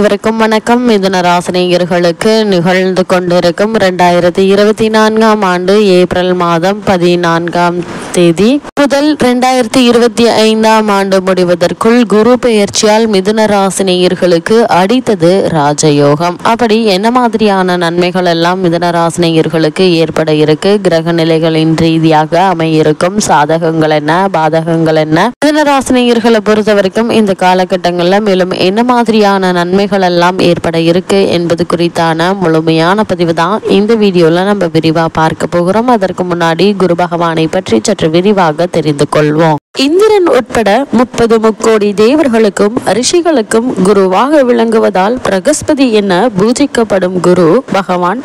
இவருக்கும் வணக்கம். மிதுன ராசினியர்களுக்கு நிகழ்ந்து கொண்டிருக்கும் 2024 ஆண்டு ஏப்ரல் மாதம் 14 தேதி முதல் 2025 ஆண்டு முடிவதற்குள் குரு பெயர்ச்சியால் மிதுன ராசினியர்களுக்கு அடித்தது ராஜயோகம். அப்படி என்ன மாதிரியான நன்மைகள் எல்லாம் மிதுன ராசினியர்களுக்கு ஏற்பட இருக்கு, கிரக நிலைகளின் ரீதியாக அமையிருக்கும் சாதகங்கள் என்ன, பாதகங்கள் என்ன, மிதுன ராசினியர்களை பொறுத்த வரைக்கும் இந்த காலகட்டங்கள்ல மேலும் என்ன மாதிரியான நன்மைகள் எல்லாம் ஏற்பட இருக்கு என்பது குறித்தான முழுமையான பதிவு தான் இந்த வீடியோல நம்ம விரிவா பார்க்க போகிறோம். அதற்கு முன்னாடி குரு பகவானை பற்றி சற்று விரிவாக தெரிந்து கொள்வோம். இந்திரன் உட்பட 30 முக்கோடி தேவர்களுக்கும் ரிஷிகளுக்கும் குருவாக விளங்குவதால் பிரகஸ்பதி என பூஜிக்கப்படும் குரு பகவான்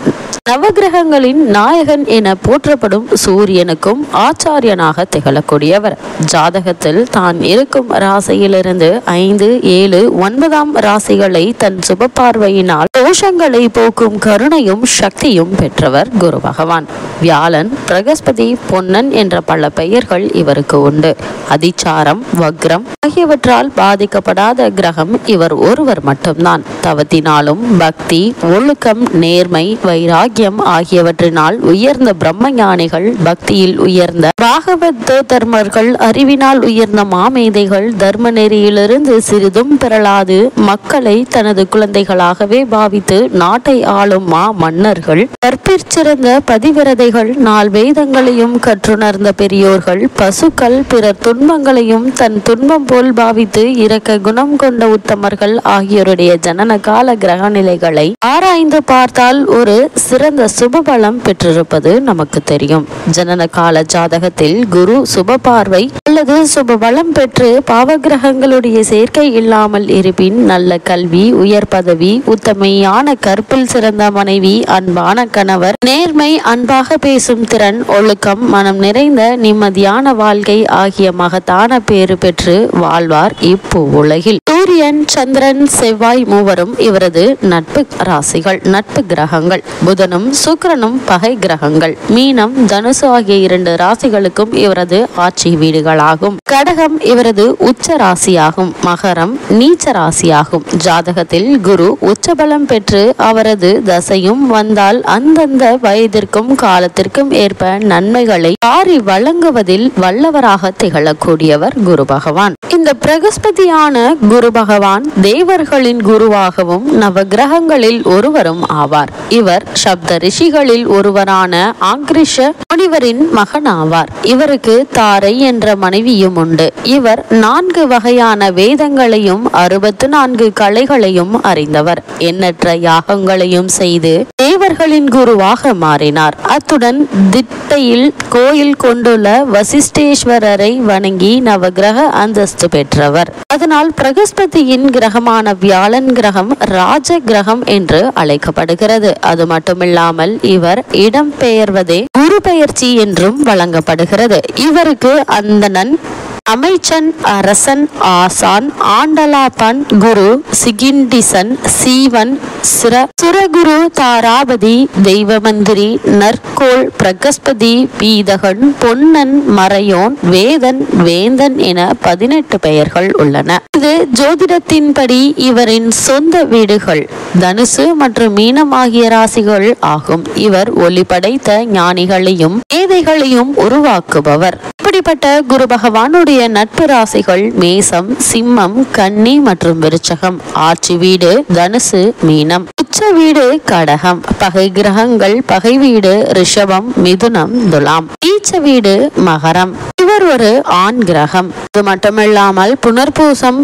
நவகிரகங்களின் நாயகன் என போற்றப்படும் சூரியனுக்கும் ஆச்சாரியனாக திகழக்கூடியவர். ஜாதகத்தில் தான் இருக்கும் ராசியிலிருந்து 5, 7, 9 ராசிகளை தன் சுப பார்வையினால் தோஷங்களை போக்கும் கருணையும் சக்தியும் பெற்றவர் குரு பகவான். வியாழன், பிரகஸ்பதி, பொன்னன் என்ற பல பெயர்கள் இவருக்கு உண்டு. அதிச்சாரம், வக்ரம் ஆகியவற்றால் பாதிக்கப்படாத கிரகம் இவர் ஒருவர் மட்டும்தான். தவத்தினாலும் பக்தி, ஒழுக்கம், நேர்மை, வைராகியம் ஆகியவற்றினால் உயர்ந்த பிரம்ம ஞானிகள், பக்தியில் உயர்ந்த பாகவத தர்மர்கள், அறிவினால் உயர்ந்த மாமேதைகள், தர்ம நெறியிலிருந்து சிறிதும் பெறலாது மக்களை தனது குழந்தைகளாகவே பாவித்து நாட்டை ஆளும் மா மன்னர்கள், கற்பிற்சிறந்த பதிவிரதைகள், 4 வேதங்களையும் கற்றுணர்ந்த பெரியோர்கள், பசுக்கள், பிறர் துன்பங்களையும் தன் துன்பம் போல் பாவித்து இரக்க குணம் கொண்ட உத்தமர்கள் ஆகியோருடைய ஜனன கால கிரக நிலைகளை ஆராய்ந்து பார்த்தால் ஒரு சிறந்த சுபபலம் பெற்றிருப்பது நமக்கு தெரியும். ஜனன கால ஜாதகத்தில் குரு சுப பார்வை அல்லது சுபபலம் பெற்று பாவகிரகங்களுடைய சேர்க்கை இல்லாமல் இருப்பின் நல்ல கல்வி, உயர் பதவி, உத்தமையான கற்பில் சிறந்த மனைவி, அன்பான கணவர், நேர்மை, அன்பாக பேசும் திறன், ஒழுக்கம், மனம் நிறைந்த நிம்மதியான வாழ்க்கை ஆகிய மகத்தான பேறு பெற்று வாழ்வார் இப்போ உலகில். சூரியன், சந்திரன், செவ்வாய் மூவரும் இவரது நட்பு ராசிகள், நட்பு கிரகங்கள். புதனும் சுக்கிரனும் பகை கிரகங்கள். மீனம், தனுசு ஆகிய 2 ராசிகளுக்கும் இவரது ஆட்சி வீடுகளாகும். கடகம் இவரது உச்ச ராசியாகும். மகரம் நீச்ச ராசியாகும். ஜாதகத்தில் குரு உச்சபலம் பெற்று அவரது தசையும் வந்தால் அந்தந்த வயதிற்கும் காலத்திற்கும் ஏற்ப நன்மைகளை வாரி வழங்குவதில் வல்லவராக திகழக்கூடியவர் குரு பகவான். இந்த பிரகஸ்பதியான குரு பகவான் தேவர்களின் குருவாகவும் நவகிரகங்களில் ஒருவரும் ஆவார். இவர் சப்த ரிஷிகளில் ஒருவரான ஆங்கிரிஷ முனிவரின் மகன் ஆவார். இவருக்கு தாரை என்ற மனைவியும் உண்டு. இவர் 4 வகையான வேதங்களையும் 64 கலைகளையும் அறிந்தவர். எண்ணற்ற யாகங்களையும் செய்து தேவர்களின் குருவாக மாறினார். அத்துடன் திட்டையில் கோயில் கொண்டுள்ள வசிஷ்டேஸ்வரரை வணங்கி நவகிரக அந்தஸ்து பெற்றவர். அதனால் பிரகஸ்பதியின் கிரகமான வியாழன் கிரகம் ராஜ கிரகம் என்று அழைக்கப்படுகிறது. அது மட்டுமில்லாமல் இவர் இடம் பெயர்வதே குரு பெயர்ச்சி என்றும் வழங்கப்படுகிறது. இவருக்கு அந்தணன், அமைச்சன், அரசன், ஆசான், ஆண்டலாபன், குரு, சிகிண்டிசன், சீவன், சுரகுரு, தாராபதி, தெய்வமந்திரி, நற்கோள், பிரகஸ்பதி, பீதகன், பொன்னன், மறையோன், வேதன், வேந்தன் என 18 பெயர்கள் உள்ளன. இது ஜோதிடத்தின்படி இவரின் சொந்த வீடுகள் தனுசு மற்றும் மீனம் ஆகிய ராசிகள் ஆகும். இவர் ஒளி படைத்த ஞானிகளையும் மேதைகளையும் உருவாக்குபவர். இப்படிப்பட்ட குரு பகவானுடைய நட்பு ராசிகள் மேசம், சிம்மம், கன்னி மற்றும் விருச்சகம். ஆட்சி வீடு தனுசு, மீனம். உச்ச வீடு கடகம். பகை கிரகங்கள் பகை வீடு ரிஷபம், மிதுனம், துலாம். நீச்ச வீடு மகரம். இவர் ஒரு ஆண் கிரகம். இது மட்டுமில்லாமல் புனர்பூசம்,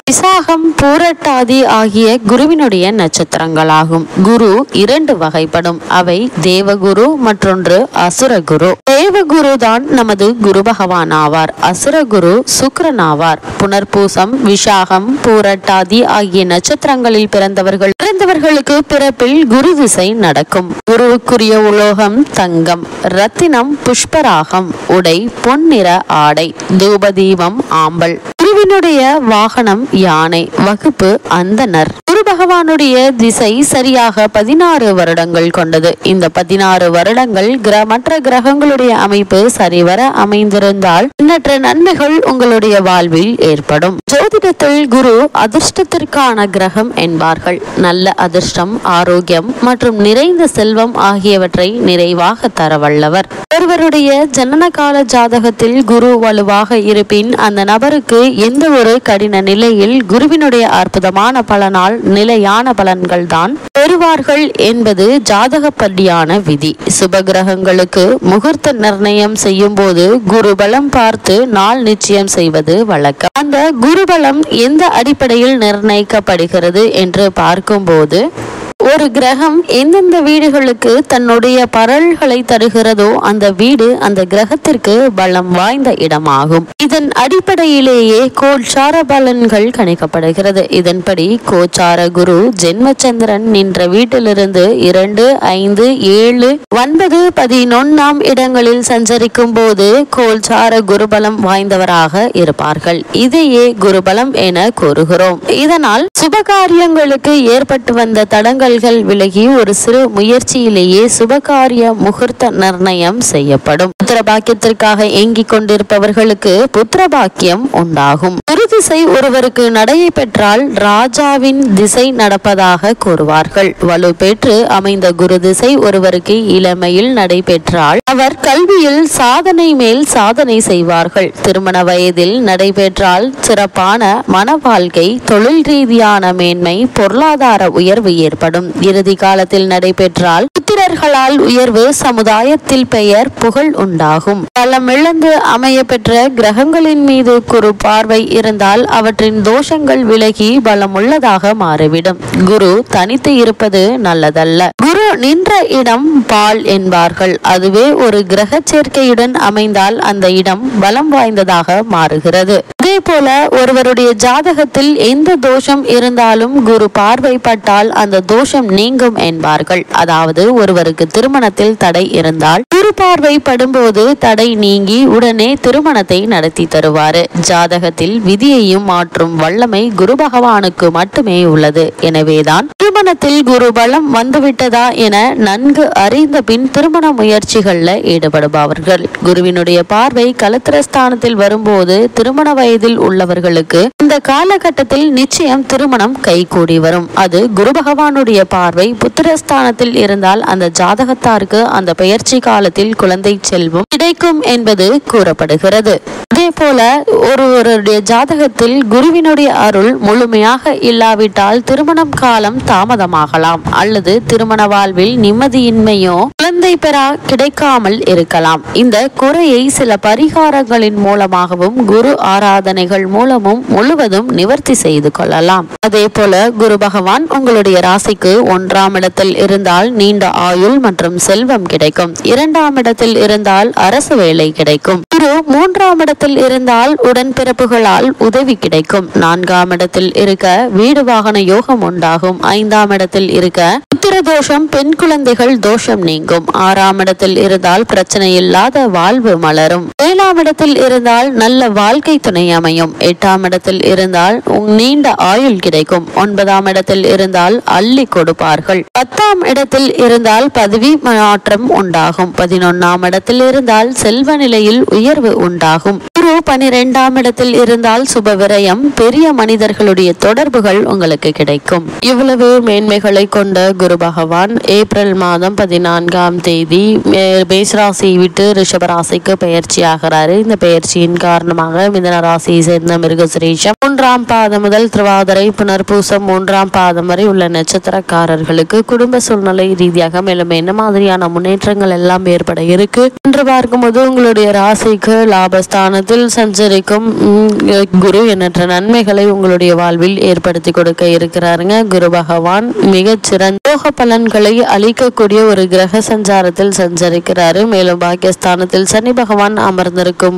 விசாகம், பூரட்டாதி ஆகிய குருவினுடைய நட்சத்திரங்களாகும். குரு 2 வகைப்படும். அவை தேவகுரு, மற்றொன்று அசுரகுரு. தேவகுரு தான் நமது குரு பகவான் ஆவார். அசுரகுரு சுக்கிரன் ஆவார். புனர்பூசம், விஷாகம், பூரட்டாதி ஆகிய நட்சத்திரங்களில் பிறந்தவர்களுக்கு பிறப்பில் குரு திசை நடக்கும். குருவுக்குரிய உலோகம் தங்கம், ரத்தினம் புஷ்பராகம், உடை பொன்னிற ஆடை, தூபதீபம் ஆம்பல். குருவினுடைய வாகனம் யானை, வகுப்பு அந்தனர். குரு குரு பகவானுடைய திசை சரியாக 16 வருடங்கள் கொண்டது. இந்த 16 வருடங்கள் மற்ற கிரகங்களுடைய அமைப்பு சரிவர அமைந்திருந்தால் எண்ணற்ற நன்மைகள் உங்களுடைய வாழ்வில் ஏற்படும். ஜோதிடத்தில் குரு அதிர்ஷ்டத்திற்கான கிரகம் என்பார்கள். நல்ல அதிர்ஷ்டம், ஆரோக்கியம் மற்றும் நிறைந்த செல்வம் ஆகியவற்றை நிறைவாக தர வல்லவர். ஒருவருடைய ஜனன கால ஜாதகத்தில் குரு வலுவாக இருப்பின் அந்த நபருக்கு எந்த ஒரு கடின நிலையில் குருவினுடைய அற்புதமான பலனால் நிலையான பலன்கள் தான் பெறுவார்கள் என்பது ஜாதகப்படியான விதி. சுப கிரகங்களுக்கு முகூர்த்த நிர்ணயம் செய்யும் போது குருபலம் பார்த்து நாள் நிச்சயம் செய்வது வழக்கம். அந்த குருபலம் எந்த அடிப்படையில் நிர்ணயிக்கப்படுகிறது என்று பார்க்கும்போது, ஒரு கிரகம் எந்தெந்த வீடுகளுக்கு தன்னுடைய பரல்களை தருகிறதோ அந்த வீடு அந்த கிரகத்திற்கு பலம் வாய்ந்த இடமாகும். இதன் அடிப்படையிலேயே கோச்சார பலன்கள் கணிக்கப்படுகிறது. இதன்படி கோச்சார குரு ஜென்மச்சந்திரன் நின்ற வீட்டிலிருந்து 2, 5, 7, 9, 11 இடங்களில் சஞ்சரிக்கும் போது கோச்சார குருபலம் வாய்ந்தவராக இருப்பார்கள். இதையே குருபலம் என கூறுகிறோம். இதனால் சுபகாரியங்களுக்கு ஏற்பட்டு வந்த தடங்கள் விலகி ஒரு சிறு முயற்சியிலேயே சுபகாரிய முகூர்த்த நிர்ணயம் செய்யப்படும். புத்திர பாக்கியத்திற்காக ஏங்கிக் கொண்டிருப்பவர்களுக்கு புத்திர பாக்கியம் உண்டாகும். குரு திசை ஒருவருக்கு நடையை பெற்றால் ராஜாவின் திசை நடப்பதாக கூறுவார்கள். வலு பெற்று அமைந்த குரு திசை ஒருவருக்கு இளமையில் நடைபெற்றால் அவர் கல்வியில் சாதனை மேல் சாதனை செய்வார்கள். திருமண வயதில் நடைபெற்றால் சிறப்பான மன வாழ்க்கை, தொழில் ரீதியான மேன்மை, பொருளாதார உயர்வு ஏற்படும். இறுதி காலத்தில் நடைபெற்றால் புத்திரர்களால் உயர்வு, சமுதாயத்தில் பெயர் புகழ் உண்டாகும். பலமிழந்து அமைய பெற்ற கிரகங்களின் மீது குரு பார்வை இருந்தால் அவற்றின் தோஷங்கள் விலகி பலமுள்ளதாக மாறிவிடும். குரு தனித்து இருப்பது நல்லதல்ல. குரு நின்ற இடம் பால் என்பார்கள். அதுவே ஒரு கிரக சேர்க்கையுடன் அமைந்தால் அந்த இடம் பலம் வாய்ந்ததாக மாறுகிறது. அதே போல ஒருவருடைய ஜாதகத்தில் எந்த தோஷம் இருந்தாலும் குரு பார்வைப்பட்டால் அந்த தோஷம் நீங்கும் என்பார்கள். அதாவது ஒருவருக்கு திருமணத்தில் தடை இருந்தால் குரு பார்வை படும்போது தடை நீங்கி உடனே திருமணத்தை நடத்தி தருவாரு. ஜாதகத்தில் விதியையும் மாற்றும் வல்லமை குரு பகவானுக்கு மட்டுமே உள்ளது. எனவேதான் திருமணத்தில் குரு பலம் வந்துவிட்டதா என நன்கு அறிந்த பின் திருமண முயற்சிகள்ல ஈடுபடுபவர்கள். குருவினுடைய பார்வை கலத்திரஸ்தானத்தில் வரும்போது திருமண வயதில் உள்ளவர்களுக்கு இந்த காலகட்டத்தில் நிச்சயம் திருமணம் கைகூடி வரும். அது குரு பகவானுடைய பார்வை புத்திரஸ்தானத்தில் இருந்தால் அந்த ஜாதகத்தாருக்கு அந்த பெயர்ச்சி காலத்தில் குழந்தை செல்வம் கிடைக்கும் என்பது கூறப்படுகிறது. அதே போல ஒருவருடைய ஜாதகத்தில் குருவினுடைய அருள் முழுமையாக இல்லாவிட்டால் திருமணம் காலம் தாமதமாகலாம் அல்லது திருமண வாழ்வில் நிம்மதியின்மையோ குழந்தை பெறா கிடைக்காமல் இருக்கலாம். இந்த குறையை சில பரிகாரங்களின் மூலமாகவும் குரு ஆராதனைகள் மூலமும் முழுவதும் நிவர்த்தி செய்து கொள்ளலாம். அதே போல குரு பகவான் உங்களுடைய ராசிக்கு 1ஆம் இடத்தில் இருந்தால் நீண்ட ஆயுள் மற்றும் செல்வம் கிடைக்கும். 2ஆம் இடத்தில் இருந்தால் அரசு வேலை கிடைக்கும். குரு 3ஆம் இடத்தில் இருந்தால் உடன்பிறப்புகளால் உதவி கிடைக்கும். 4ஆம் இடத்தில் இருக்க வீடு வாகன யோகம் உண்டாகும். 5ஆம் இடத்தில் இருக்க புத்திர தோஷம், பெண் குழந்தைகள் தோஷம் நீங்கும். 6ஆம் இடத்தில் இருந்தால் பிரச்சனை இல்லாத வாழ்வு மலரும். 7ஆம் இடத்தில் இருந்தால் நல்ல வாழ்க்கை துணை அமையும். 8ஆம் இடத்தில் இருந்தால் நீண்ட ஆயுள் கிடைக்கும். 9ஆம் இடத்தில் இருந்தால் அள்ளி கொடுப்பார்கள். 10ஆம் இடத்தில் இருந்தால் பதவி மாற்றம் உண்டாகும். 11ஆம் இடத்தில் இருந்தால் செல்வ நிலையில் உயர்வு உண்டாகும். குரு 12ஆம் இடத்தில் இருந்தால் சுப விரயம், பெரிய மனிதர்களுடைய தொடர்புகள் உங்களுக்கு கிடைக்கும். இவ்வளவு மேன்மைகளை கொண்ட குரு பகவான் ஏப்ரல் மாதம் 14ஆம் தேதி மேஷராசியை விட்டு ரிஷபராசிக்கு பெயர்ச்சி ஆகிறாரு. இந்த பெயர்ச்சியின் காரணமாக மிதுன ராசியை சேர்ந்த மிருகசிரீஷம் 3ஆம் பாதம் முதல் திருவாதிரை புனர்பூசம் 3ஆம் பாதம் வரை உள்ள நட்சத்திரக்காரர்களுக்கு குடும்ப சூழ்நிலை ரீதியாக மேலும் என்ன மாதிரியான முன்னேற்றங்கள் எல்லாம் ஏற்பட இருக்கு என்று பார்க்கும்போது, உங்களுடைய ராசிக்கு லாபஸ்தானத்தில் சஞ்சரிக்கும் குரு எண்ணற்ற நன்மைகளை உங்களுடைய வாழ்வில் ஏற்படுத்தி கொடுக்க இருக்கிறாருங்க. குரு பகவான் மிகச்சிறந்த யோக பலன்களை அளிக்கக்கூடிய ஒரு கிரக சஞ்சாரத்தில் சஞ்சரிக்கிறாரு. மேலும் பாக்கியஸ்தானத்தில் சனி பகவான் அமர்ந்திருக்கும்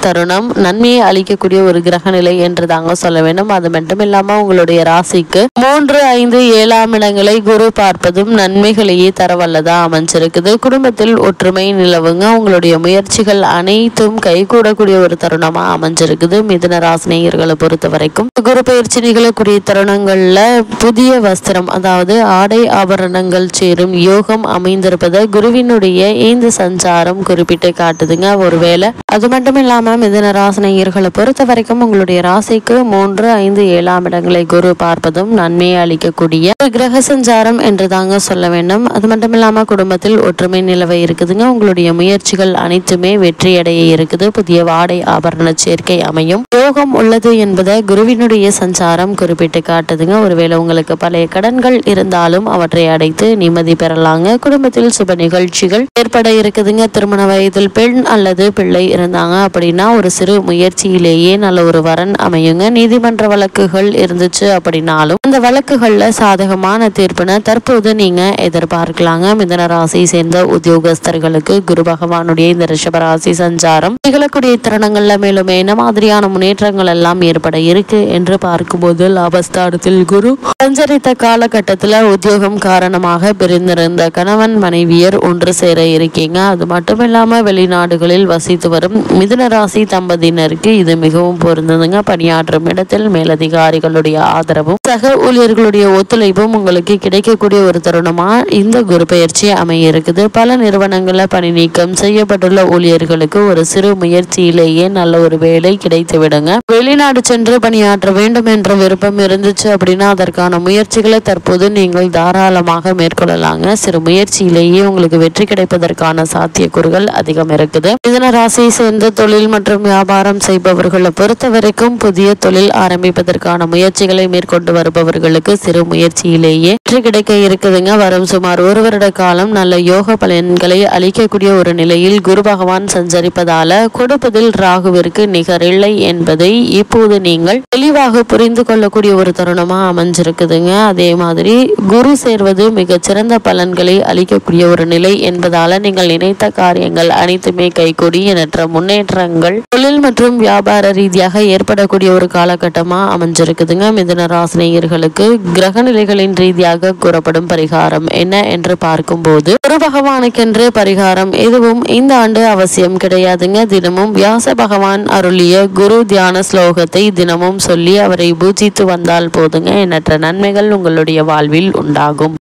தருணம் நன்மையை அளிக்கக்கூடிய ஒரு கிரக நிலை என்று தாங்க சொல்ல வேண்டும். அது மட்டும் இல்லாம உங்களுடைய ராசிக்கு 3, 5, 7ஆம் இடங்களை குரு பார்ப்பதும் நன்மைகளையே தரவல்லதா அமைஞ்சிருக்குது. குடும்பத்தில் ஒற்றுமை நிலவுங்க. உங்களுடைய முயற்சிகள் அனைத்தும் கைகூடக்கூடிய ஒரு தருணமா அமைஞ்சிருக்குது. மிதுன ராசினியர்களை பொறுத்த வரைக்கும் குரு பயிற்சி நிகழக்கூடிய தருணங்கள்ல புதிய வஸ்திரம், அதாவது ஆடை ஆபரணங்கள் சேரும் யோகம் அமைந்திருப்பதை குருவினுடைய இந்த சஞ்சாரம் குறிப்பிட்டு காட்டுதுங்க. ஒருவேளை அது மட்டும் இல்லாம மிதுன ராசினியர்களை பொறுத்த வரைக்கும் உங்களுடைய ராசிக்கு 3, 5, 7ஆம் இடங்களை குரு பார்ப்பதும் நன்மையை அளிக்கக்கூடிய ஒரு கிரக சஞ்சாரம் என்று தாங்க சொல்ல வேண்டும். அது மட்டும் இல்லாம குடும்பத்தில் ஒற்றுமை நிலவை இருக்குதுங்க. உங்களுடைய முயற்சிகள் அனைத்துமே வெற்றியடைய இருக்குது. புதிய ஆடை ஆபரண சேர்க்கை அமையும் யோகம் உள்ளது என்பதை குருவினுடைய சஞ்சாரம் குறிப்பிட்டு காட்டுதுங்க. ஒருவேளை உங்களுக்கு பழைய கடன்கள் இருந்தாலும் அவற்றை அடைத்து நிம்மதி பெறலாங்க. குடும்பத்தில் சுப நிகழ்ச்சிகள் ஏற்பட இருக்குதுங்க. திருமண வயதில் பெண் அல்லது பிள்ளை இருந்தாங்க அப்படின்னா ஒரு சிறு முயற்சியிலேயே நல்ல ஒரு வரன் அமையுங்க. நீதிமன்ற வழக்குகள் இருந்துச்சு அப்படின்னாலும் அந்த வழக்குகள்ல சாதகமான தீர்ப்பினை தற்போது நீங்க எதிர்பார்க்கலாங்க. மிதுன ராசியை சேர்ந்த உத்தியோகஸ்தர்களுக்கு குரு பகவானுடைய இந்த ரிஷபராசி சஞ்சாரம் நிகழக்கூடிய தருணங்கள்ல மேலும் என்ன மாதிரியான முன்னேற்றங்கள் எல்லாம் ஏற்பட இருக்கு என்று பார்க்கும்போது லாபஸ்தானத்தில் குரு சஞ்சரித்த காலகட்டத்துல உத்தியோகம் காரணமாக பிரிந்திருந்த கணவன் மனைவியர் ஒன்று சேர இருக்கீங்க. அது மட்டும் இல்லாம வெளிநாடுகளில் வசித்து வரும் மிதுன ராசி தம்பதியினருக்கு இது மிகவும் பொருந்ததுங்க. பணியாற்றும் இடத்தில் மேலதிகாரிகளுடைய ஆதரவும் சக ஊழியர்களுடைய ஒத்துழைப்பும் உங்களுக்கு கிடைக்கக்கூடிய ஒரு தருணமா இந்த குரு பயிற்சி அமைய இருக்குது. பல நிறுவனங்கள்ல பணி நீக்கம் செய்யப்பட்டுள்ள ஊழியர்களுக்கு ஒரு சிறு முயற்சியிலேயே நல்ல ஒரு வேலை கிடைத்து விடுங்க. வெளிநாடு சென்று பணியாற்ற வேண்டும் என்ற விருப்பம் இருந்துச்சு அப்படின்னா அதற்கான முயற்சிகளை தற்போது நீங்கள் தாராளமாக மேற்கொள்ளலாங்க. சிறு முயற்சியிலேயே உங்களுக்கு வெற்றி கிடைப்பதற்கான சாத்தியக்கூறுகள் அதிகம் இருக்குது. மிதுன ராசியை சேர்ந்த தொழில் மற்றும் வியாபாரம் செய்பவர்களை பொறுத்த வரைக்கும் புதிய தொழில் ஆரம்பிப்பதற்கான முயற்சிகளை மேற்கொண்டு வருபவர்களுக்கு சிறு முயற்சியிலேயே வெற்றி கிடைக்க இருக்குதுங்க. வரும் சுமார் 1 வருட காலம் நல்ல யோக பலன்களை அளிக்கக்கூடிய ஒரு நிலையில் குரு பகவான் சஞ்சரிப்பதால கொடுப்பதில் ராகுவிற்கு நிகரில்லை என்பதை இப்போது நீங்கள் தெளிவாக புரிந்து கொள்ளக்கூடிய ஒரு தருணமா அமைஞ்சிருக்குதுங்க. அதே மாதிரி குரு சேர்வது மிகச்சிறந்த பலன்களை அளிக்கக்கூடிய ஒரு நிலை என்பதால நீங்கள் நினைத்த காரியங்கள் அனைத்துமே கைகூடி எண்ணற்ற முன்னேற்றங்கள் தொழில் மற்றும் வியாபார ரீதியாக ஏற்படக்கூடிய ஒரு காலகட்டமா அமைஞ்சிருக்குதுங்க. மிதுன ராசினியர்களுக்கு கிரக நிலைகளின் ரீதியாக கூறப்படும் பரிகாரம் என்ன என்று பார்க்கும்போது குரு பகவானுக்கென்று பரிகாரம் எதுவும் இந்த ஆண்டு அவசியம் கிடையாதுங்க. தினமும் வியாச பகவான் அருளிய குரு தியான ஸ்லோகத்தை தினமும் சொல்லி அவரை பூஜித்து வந்தால் போதுங்க. எண்ணற்ற நன்மைகள் உங்களுடைய வாழ்வில் உண்டாகும்.